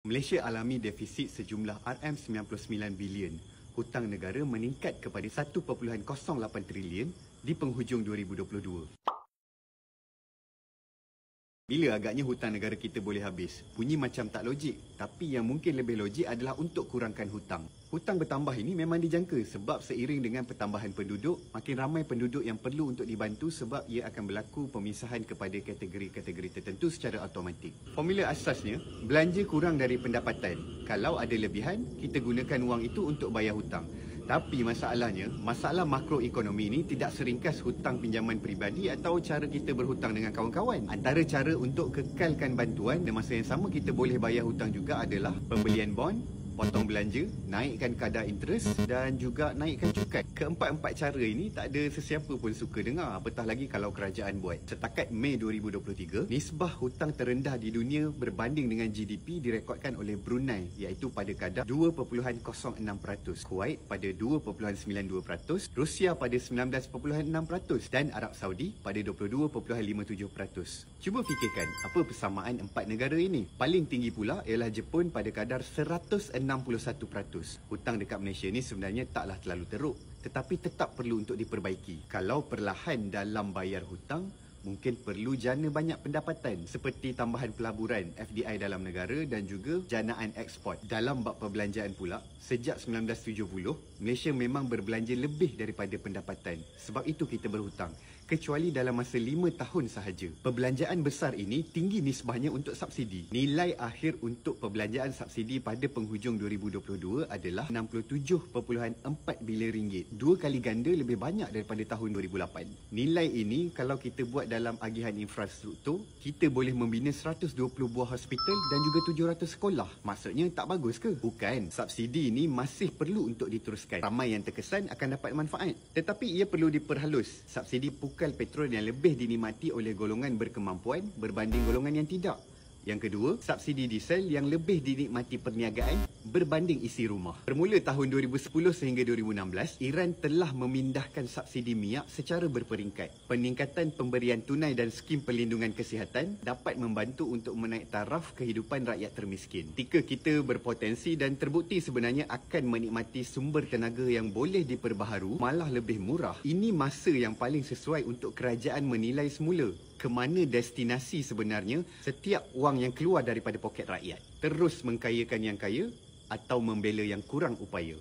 Malaysia alami defisit sejumlah RM99 bilion. Hutang negara meningkat kepada 1.08 trilion di penghujung 2022. Bila agaknya hutang negara kita boleh habis? Bunyi macam tak logik, tapi yang mungkin lebih logik adalah untuk kurangkan hutang. Hutang bertambah ini memang dijangka sebab seiring dengan pertambahan penduduk, makin ramai penduduk yang perlu untuk dibantu sebab ia akan berlaku pemisahan kepada kategori-kategori tertentu secara automatik. Formula asasnya, belanja kurang dari pendapatan. Kalau ada lebihan, kita gunakan wang itu untuk bayar hutang. Tapi masalahnya, masalah makroekonomi ini tidak seringkas hutang pinjaman peribadi atau cara kita berhutang dengan kawan-kawan. Antara cara untuk kekalkan bantuan dan masa yang sama kita boleh bayar hutang juga adalah pembelian bond, potong belanja, naikkan kadar interest dan juga naikkan cukai. Keempat-empat cara ini tak ada sesiapa pun suka dengar, apatah lagi kalau kerajaan buat. Setakat Mei 2023, nisbah hutang terendah di dunia berbanding dengan GDP direkodkan oleh Brunei iaitu pada kadar 2.06%, Kuwait pada 2.92%, Rusia pada 19.6% dan Arab Saudi pada 22.57%. Cuba fikirkan apa persamaan empat negara ini. Paling tinggi pula ialah Jepun pada kadar 161%. Hutang dekat Malaysia ni sebenarnya taklah terlalu teruk, tetapi tetap perlu untuk diperbaiki. Kalau perlahan dalam bayar hutang, mungkin perlu jana banyak pendapatan seperti tambahan pelaburan FDI dalam negara dan juga janaan ekspor. Dalam bab perbelanjaan pula, sejak 1970, Malaysia memang berbelanja lebih daripada pendapatan. Sebab itu kita berhutang. Kecuali dalam masa 5 tahun sahaja. Perbelanjaan besar ini tinggi nisbahnya untuk subsidi. Nilai akhir untuk perbelanjaan subsidi pada penghujung 2022 adalah 67.4 bilion ringgit. 2 kali ganda lebih banyak daripada tahun 2008. Nilai ini kalau kita buat dalam agihan infrastruktur, kita boleh membina 120 buah hospital dan juga 700 sekolah. Maksudnya tak bagus ke? Bukan. Subsidi ini masih perlu untuk diteruskan. Ramai yang terkesan akan dapat manfaat. Tetapi ia perlu diperhalus. Subsidi pukal petrol yang lebih dinikmati oleh golongan berkemampuan berbanding golongan yang tidak. Yang kedua, subsidi diesel yang lebih dinikmati perniagaan berbanding isi rumah. Bermula tahun 2010 sehingga 2016, Iran telah memindahkan subsidi minyak secara berperingkat. Peningkatan pemberian tunai dan skim perlindungan kesihatan dapat membantu untuk menaik taraf kehidupan rakyat termiskin. Ketika kita berpotensi dan terbukti sebenarnya akan menikmati sumber tenaga yang boleh diperbaharu, malah lebih murah, ini masa yang paling sesuai untuk kerajaan menilai semula ke mana destinasi sebenarnya setiap wang yang keluar daripada poket rakyat. Terus mengkayakan yang kaya atau membela yang kurang upaya.